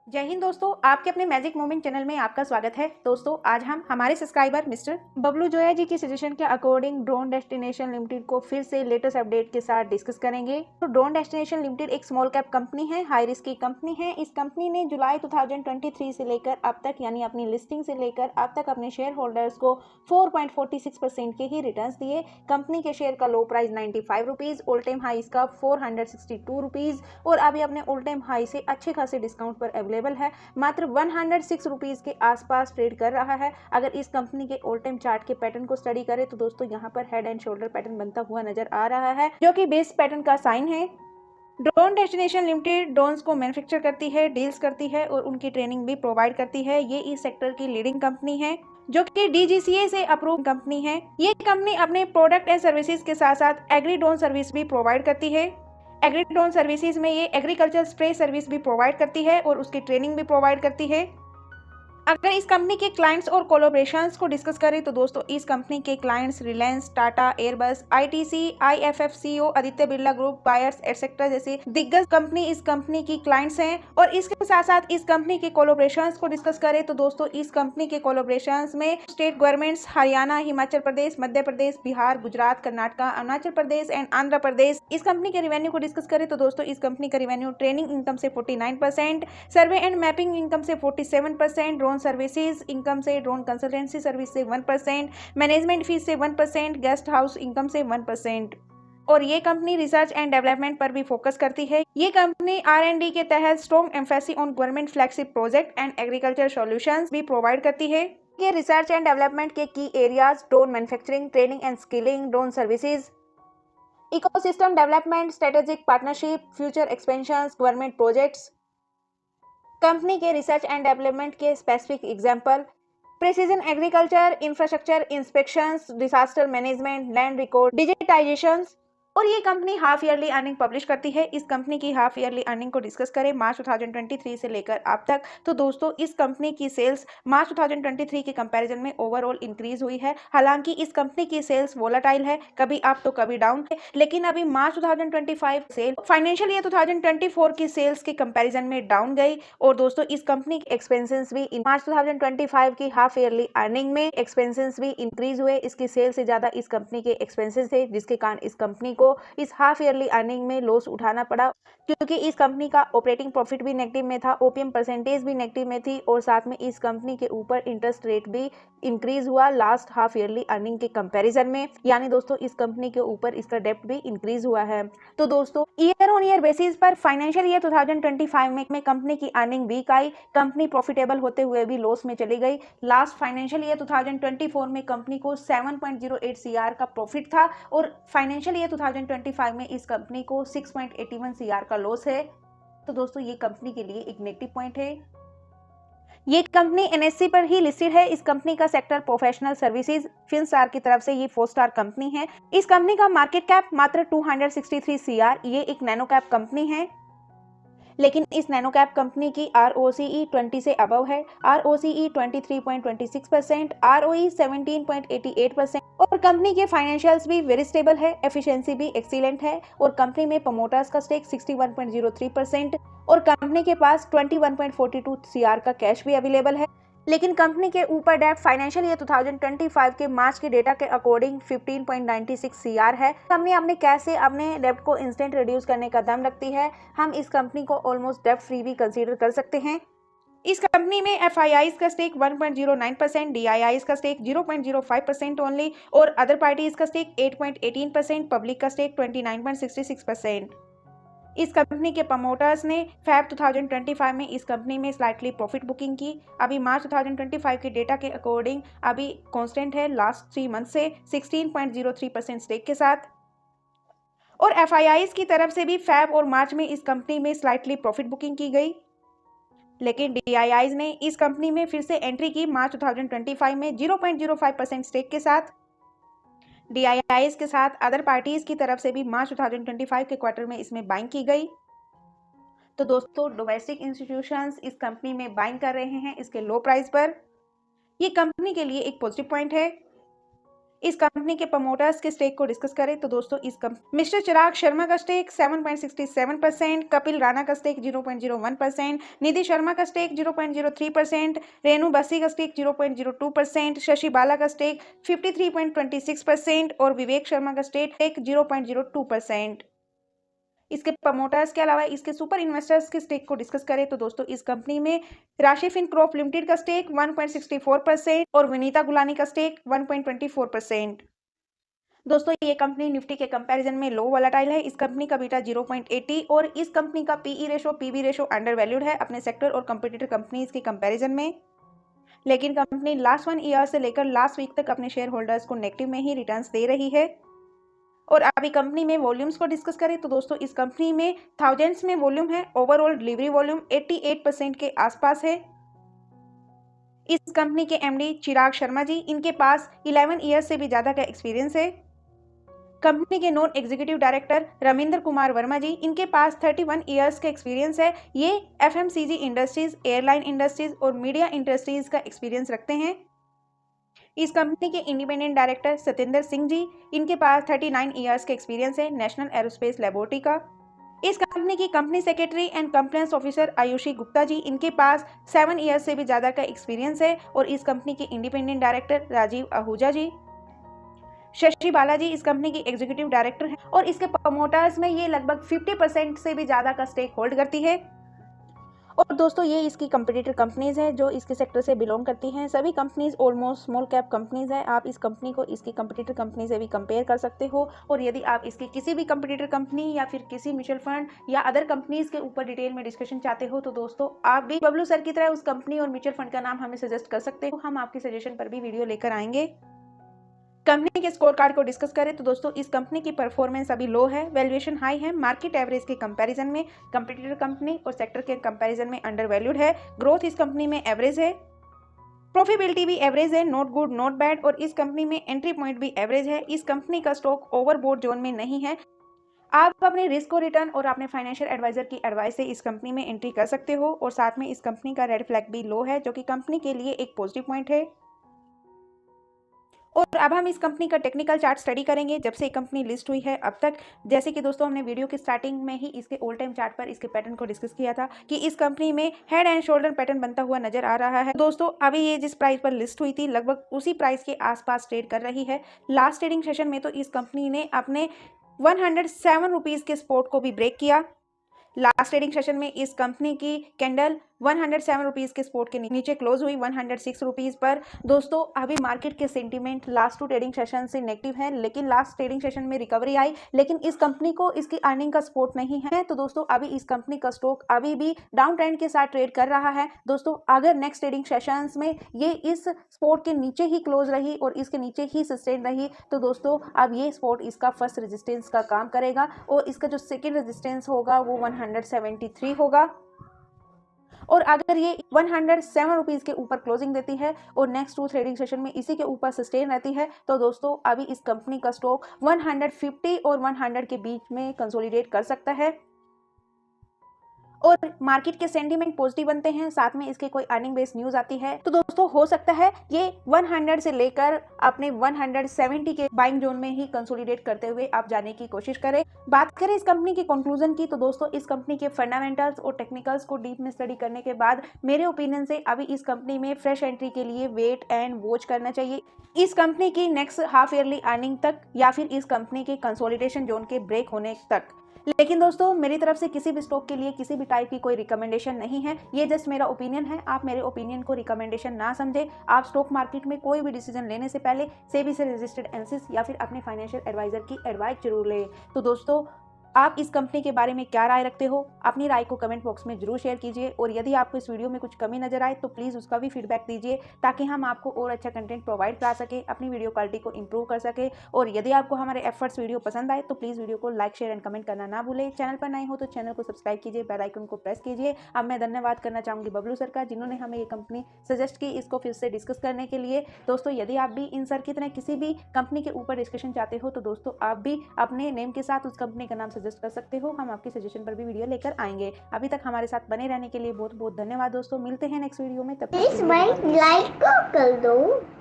जय हिंद दोस्तों, आपके अपने मैजिक मोमेंट चैनल में आपका स्वागत है। दोस्तों आज हम हमारे सब्सक्राइबर मिस्टर बबलू जोया जी की सजेशन के अकॉर्डिंग ड्रोन डेस्टिनेशन लिमिटेड को फिर से लेटेस्ट अपडेट के साथ डिस्कस करेंगे। तो ड्रोन डेस्टिनेशन लिमिटेड एक स्मॉल कैप कंपनी है, हाई रिस्क की कंपनी है। इस कंपनी ने जुलाई 2023 से लेकर अब तक यानी अपनी लिस्टिंग से लेकर अब तक अपने शेयर होल्डर्स को 4.46% के ही रिटर्न्स दिए। कंपनी के शेयर का लो price 95 rupees, all time high इसका 462 रुपीज़ और अभी अपने ऑल टाइम हाई से अच्छे खासे डिस्काउंट पर अवेलेबल है। मात्र 106 रुपीज के आसपास ट्रेड कर रहा है। अगर इस कंपनी के ऑल टाइम चार्ट के पैटर्न को स्टडी करें तो दोस्तों यहाँ पर हेड एंड शोल्डर पैटर्न बनता हुआ नजर आ रहा है, जो कि बेस पैटर्न का साइन है। ड्रोन डेस्टिनेशन लिमिटेड ड्रोन्स को मैन्युफैक्चर करती है, डील्स करती है और उनकी ट्रेनिंग भी प्रोवाइड करती है। ये इस सेक्टर की लीडिंग कंपनी है, जो कि DGCA से अप्रूव कंपनी है। ये कंपनी अपने प्रोडक्ट एंड सर्विसेज के साथ साथ एग्री ड्रोन सर्विस भी प्रोवाइड करती है। एग्री ड्रोन सर्विसेज में ये एग्रीकल्चर स्प्रे सर्विस भी प्रोवाइड करती है और उसकी ट्रेनिंग भी प्रोवाइड करती है। अगर इस कंपनी के क्लाइंट्स और कोलैबोरेशंस को डिस्कस करें तो दोस्तों इस कंपनी के clients Reliance, Tata, Airbus, ITC, IFFCO, Aditya Birla group, buyers etcetera जैसे दिग्गज कंपनी इस कंपनी की क्लाइंट्स हैं। और इसके साथ साथ इस कंपनी के कोलैबोरेशंस को डिस्कस करें तो दोस्तों इस कंपनी के कोलैबोरेशंस में state governments Haryana, Himachal Pradesh, Madhya Pradesh, Bihar, Gujarat, Karnataka, Arunachal Pradesh and Andhra Pradesh. इस कंपनी के रिवेन्यू को डिस्कस करें तो दोस्तों इस कंपनी का रिवेन्यू ट्रेनिंग इनकम से 49%, सर्वे एंड मैपिंग इनकम से 47%, ड्रोन सर्विसेज इनकम से, ड्रोन कंसल्टेंसी सर्विस से 1%, मैनेजमेंट फीस से 1%, गेस्ट हाउस इनकम से 1%। और ये कंपनी रिसर्च एंड डेवलपमेंट पर भी फोकस करती है। ये कंपनी R&D के तहत strong emphasis on government flagship project and agriculture solutions भी प्रोवाइड करती है। ये रिसर्च एंड डेवलपमेंट के की areas drone manufacturing, training and skilling, drone services, ecosystem development, strategic partnership, future expansions, government projects. Company के research and development के specific example precision agriculture, infrastructure inspections, disaster management, land record, digitization. और ये company half yearly earning publish करती है। इस company की half yearly earning को discuss करें मार्च 2023 से लेकर अब तक तो दोस्तों इस कंपनी की सेल्स मार्च 2023 के कंपैरिजन में ओवरऑल इंक्रीज हुई है। हालांकि इस कंपनी की सेल्स वोलेटाइल है, कभी अप तो कभी डाउन है, लेकिन अभी मार्च 2025 सेल फाइनेंशियल ईयर 2024 की सेल्स के कंपैरिजन में डाउन गई। और दोस्तों इस कंपनी के एक्सपेंसेस भी मार्च 2025 की हाफ ईयरली अर्निंग में एक्सपेंसेस भी इंक्रीज हुए। इसकी सेल से ज्यादा इस कंपनी के एक्सपेंसेस थे, जिसके कारण इस कंपनी को इस हाफ ईयरली अर्निंग में लॉस उठाना पड़ा, क्योंकि इस कंपनी का ऑपरेटिंग प्रॉफिट भी नेगेटिव में था, ओपीएम परसेंटेज भी नेगेटिव में थी और साथ में इस कंपनी के ऊपर इंटरेस्ट रेट भी इंक्रीज हुआ लास्ट हाफ ईयरली अर्निंग के कंपैरिजन में। यानी दोस्तों इस कंपनी के ऊपर इसका डेब्ट भी इंक्रीज हुआ है। तो दोस्तों ईयर ऑन ईयर बेसिस पर फाइनेंशियल ईयर 2025 में कंपनी की अर्निंग वीक आई, कंपनी प्रॉफिटेबल होते हुए भी लॉस में चली गई। लास्ट फाइनेंशियल ईयर 2024 में कंपनी को 7.08 CR का प्रॉफिट था और फाइनेंशियल ईयर 2025 में इस कंपनी को 6.81 CR का लॉस है। तो दोस्तों ये कंपनी के लिए एक नेगेटिव पॉइंट है। ये कंपनी NSE पर ही लिस्टेड है। इस कंपनी का सेक्टर प्रोफेशनल सर्विसेज, फिनस्टार की तरफ से ये 4 स्टार कंपनी है। इस कंपनी का मार्केट कैप मात्र 263 CR। ये एक नैनो कैप कंपनी है, लेकिन इस नैनो कैप कंपनी की ROCE 20 से अबव है, ROCE 23.26%, ROE 17.88% और कंपनी के फाइनेंशियल्स भी वेरी स्टेबल है, एफिशिएंसी भी एक्सीलेंट है और कंपनी में प्रमोटर्स का स्टेक 61.03% और कंपनी के पास 21.42 CR का कैश भी अवेलेबल है। लेकिन कंपनी के ऊपर डेट फाइनेंशियल ईयर 2025 के मार्च के डेटा के अकॉर्डिंग 15.96 CR है। कंपनी अपने कैश से अपने डेब्ट को इंस्टेंट रिड्यूस करने का दम रखती है। हम इस कंपनी को ऑलमोस्ट डेब्ट फ्री भी कंसीडर कर सकते हैं। इस कंपनी में FIIs का स्टेक 1.09%, DIIs का स्टेक 0.05% ओनली और अदर पार्टीज का स्टेक 8.18%, पब्लिक का स्टेक 29.66%। इस कंपनी के प्रमोटर्स ने फैब 2025 में इस कंपनी में स्लाइटली प्रॉफिट बुकिंग की। अभी मार्च 2025 के डेटा के अकॉर्डिंग अभी कांस्टेंट है लास्ट 3 मंथ से 16.03% स्टेक के साथ। और FIIs की तरफ से भी फैब और मार्च में इस कंपनी में स्लाइटली प्रॉफिट बुकिंग की गई, लेकिन DIIs ने इस कंपनी में फिर से एंट्री की मार्च 2025 में 0.05% स्टेक के साथ। DIIs के साथ अदर पार्टीज की तरफ से भी मार्च 2025 के क्वार्टर में इसमें बाइंग की गई। तो दोस्तों डोमेस्टिक इंस्टीट्यूशंस इस कंपनी में बाइंग कर रहे हैं इसके लो प्राइस पर। ये कंपनी के लिए एक पॉजिटिव पॉइंट है। इस कंपनी के प्रमोटर्स के स्टेक को डिस्कस करें तो दोस्तों इस मिस्टर चिराग शर्मा का स्टेक 7.67%, कपिल राणा का स्टेक 0.01%, निधि शर्मा का स्टेक 0.03%, रेणु बसी का स्टेक 0.02%, शशि बाला का स्टेक 53.26% और विवेक शर्मा का स्टेक 0.02%। इसके प्रमोटर्स के अलावा इसके सुपर इन्वेस्टर्स के स्टेक को डिस्कस करें तो दोस्तों इस कंपनी में राशि फिनकॉर्प लिमिटेड का स्टेक 1.64% और विनीता गुलानी का स्टेक 1.24%। दोस्तों ये कंपनी निफ्टी के कंपैरिजन में लो वोलेटाइल है। इस कंपनी का बीटा 0.80 और इस कंपनी का PE ratio PB ratio undervalued है अपने सेक्टर और कंपटीटर कंपनीज के कंपैरिजन में। लेकिन कंपनी लास्ट 1 ईयर से लेकर लास्ट वीक तक अपने शेयर होल्डर्स को नेगेटिव में ही रिटर्न्स दे रही है। और अभी कंपनी में वॉल्यूम्स को डिस्कस करें तो दोस्तों इस कंपनी में थाउजेंड्स में वॉल्यूम है। ओवरऑल डिलीवरी वॉल्यूम 88% के आसपास है। इस कंपनी के एमडी चिराग शर्मा जी, इनके पास 11 ईयर से भी ज़्यादा का एक्सपीरियंस है। कंपनी के non executive director Ravindra Kumar Verma ji, इनके पास 31 ईयर्स का एक्सपीरियंस है। ये एफएमसीजी इंडस्ट्रीज, एयरलाइन इंडस्ट्रीज और मीडिया इंडस्ट्रीज का एक्सपीरियंस रखते हैं। इस कंपनी के इंडिपेंडेंट डायरेक्टर सत्येंद्र सिंह जी, इनके पास 39 ईयर्स का एक्सपीरियंस है नेशनल एरोस्पेस लेबोरेटरी का। इस कंपनी की company secretary and compliance officer Ayushi Gupta ji, इनके पास 7 ईयर्स से भी ज़्यादा का एक्सपीरियंस है। और इस कंपनी के इंडिपेंडेंट डायरेक्टर राजीव आहूजा जी। शशि बालाजी इस कंपनी की एग्जीक्यूटिव डायरेक्टर हैं और इसके प्रमोटर्स में ये लगभग 50% से भी ज़्यादा का स्टेक होल्ड करती है। और दोस्तों ये इसकी कंपटीटर कंपनीज हैं जो इसके सेक्टर से बिलोंग करती हैं। सभी companies almost small cap companies हैं। आप इस कंपनी को इसकी कंपटीटर कंपनी से भी कंपेयर कर सकते हो। और यदि आप इसकी किसी भी कंपटीटर कंपनी या फिर किसी म्यूचुअल फंड या अदर कंपनीज के ऊपर डिटेल में डिस्कशन चाहते हो तो दोस्तों आप भी बबलू सर की तरह उस कंपनी और म्यूचुअल फंड का नाम हमें सजेस्ट कर सकते हो। हम आपके सजेशन पर भी वीडियो लेकर आएंगे। कंपनी के स्कोर कार्ड को डिस्कस करें तो दोस्तों इस कंपनी की परफॉर्मेंस अभी लो है, वैल्यूएशन हाई है, मार्केट एवरेज के कंपैरिजन में, कंपटीटर कंपनी और सेक्टर के कंपैरिजन में अंडर वैल्यूड है। ग्रोथ इस कंपनी में एवरेज है, प्रॉफिटेबिलिटी भी एवरेज है, नॉट गुड नॉट बैड। और इस कंपनी में एंट्री पॉइंट भी एवरेज है। इस कंपनी का स्टॉक ओवरबोट जोन में नहीं है। आप अपने रिस्क और रिटर्न और अपने फाइनेंशियल एडवाइजर की एडवाइस से इस कंपनी में एंट्री कर सकते हो। और साथ में इस कंपनी का रेड फ्लैग भी लो है जो कि कंपनी के लिए एक पॉजिटिव पॉइंट है। और अब हम इस कंपनी का टेक्निकल चार्ट स्टडी करेंगे जब से ये कंपनी लिस्ट हुई है अब तक। जैसे कि दोस्तों हमने वीडियो की स्टार्टिंग में ही इसके ऑल टाइम चार्ट पर इसके पैटर्न को डिस्कस किया था कि इस कंपनी में हेड एंड शोल्डर पैटर्न बनता हुआ नजर आ रहा है। दोस्तों अभी ये जिस प्राइस पर लिस्ट हुई थी लगभग उसी प्राइस के आसपास ट्रेड कर रही है। लास्ट ट्रेडिंग सेशन में तो इस कंपनी ने अपने 107 रुपीज़ के सपोर्ट को भी ब्रेक किया। लास्ट ट्रेडिंग सेशन में इस कंपनी की कैंडल 107 रुपीज़ के सपोर्ट के नीचे क्लोज हुई 106 रुपीज़ पर। दोस्तों अभी मार्केट के सेंटीमेंट लास्ट 2 ट्रेडिंग सेशन से नेगेटिव है, लेकिन लास्ट ट्रेडिंग सेशन में रिकवरी आई, लेकिन इस कंपनी को इसकी अर्निंग का सपोर्ट नहीं है। तो दोस्तों अभी इस कंपनी का स्टॉक अभी भी डाउन ट्रेंड के साथ ट्रेड कर रहा है। दोस्तों अगर नेक्स्ट ट्रेडिंग सेशंस में ये इस सपोर्ट के नीचे ही क्लोज रही और इसके नीचे ही सस्टेन रही तो दोस्तों अब ये सपोर्ट इसका फर्स्ट रेजिस्टेंस का काम करेगा और इसका जो सेकेंड रेजिस्टेंस होगा वो 173 होगा। और अगर ये 107 रुपीज़ के ऊपर क्लोजिंग देती है और नेक्स्ट 2 ट्रेडिंग सेशन में इसी के ऊपर सस्टेन रहती है तो दोस्तों अभी इस कंपनी का स्टॉक 150 और 100 के बीच में कंसोलिडेट कर सकता है। और मार्केट के सेंटीमेंट पॉजिटिव बनते हैं, साथ में इसके कोई अर्निंग बेस्ड न्यूज आती है तो दोस्तों हो सकता है ये 100 से लेकर अपने 170 के बाइंग जोन में ही कंसोलिडेट करते हुए आप जाने की कोशिश करें। बात करें इस कंपनी के कंक्लूजन की तो दोस्तों इस कंपनी के फंडामेंटल्स और टेक्निकल्स को डीप में स्टडी करने के बाद मेरे ओपिनियन से अभी इस कंपनी में फ्रेश एंट्री के लिए वेट एंड वॉच करना चाहिए। इस कंपनी की नेक्स्ट हाफ ईयरली अर्निंग तक या फिर इस कंपनी के कंसोलिडेशन जोन के ब्रेक होने तक। लेकिन दोस्तों मेरी तरफ से किसी भी स्टॉक के लिए किसी भी टाइप की कोई रिकमेंडेशन नहीं है, ये जस्ट मेरा ओपिनियन है। आप मेरे ओपिनियन को रिकमेंडेशन ना समझे। आप स्टॉक मार्केट में कोई भी डिसीजन लेने से पहले सेबी से रजिस्टर्ड एनालिसिस या फिर अपने फाइनेंशियल एडवाइजर की एडवाइस जरूर लें। तो दोस्तों आप इस कंपनी के बारे में क्या राय रखते हो, अपनी राय को कमेंट बॉक्स में जरूर शेयर कीजिए। और यदि आपको इस वीडियो में कुछ कमी नजर आए तो प्लीज़ उसका भी फीडबैक दीजिए ताकि हम आपको और अच्छा कंटेंट प्रोवाइड करा सके, अपनी वीडियो क्वालिटी को इंप्रूव कर सके। और यदि आपको हमारे एफर्ट्स वीडियो पसंद आए तो प्लीज़ वीडियो को लाइक शेयर एंड कमेंट करना ना भूलें। चैनल पर नए हो तो चैनल को सब्सक्राइब कीजिए, बेल आइकन को प्रेस कीजिए। अब मैं धन्यवाद करना चाहूँगी बबलू सर का जिन्होंने हमें ये कंपनी सजेस्ट की इसको फिर से डिस्कस करने के लिए। दोस्तों यदि आप भी इन सर की तरह किसी भी कंपनी के ऊपर डिस्कशन चाहते हो तो दोस्तों आप भी अपने नेम के साथ उस कंपनी का नाम सजेस्ट कर सकते हो। हम आपके सजेशन पर भी वीडियो लेकर आएंगे। अभी तक हमारे साथ बने रहने के लिए बहुत बहुत धन्यवाद दोस्तों। मिलते हैं नेक्स्ट वीडियो में, तब तक प्लीज लाइक कर दो।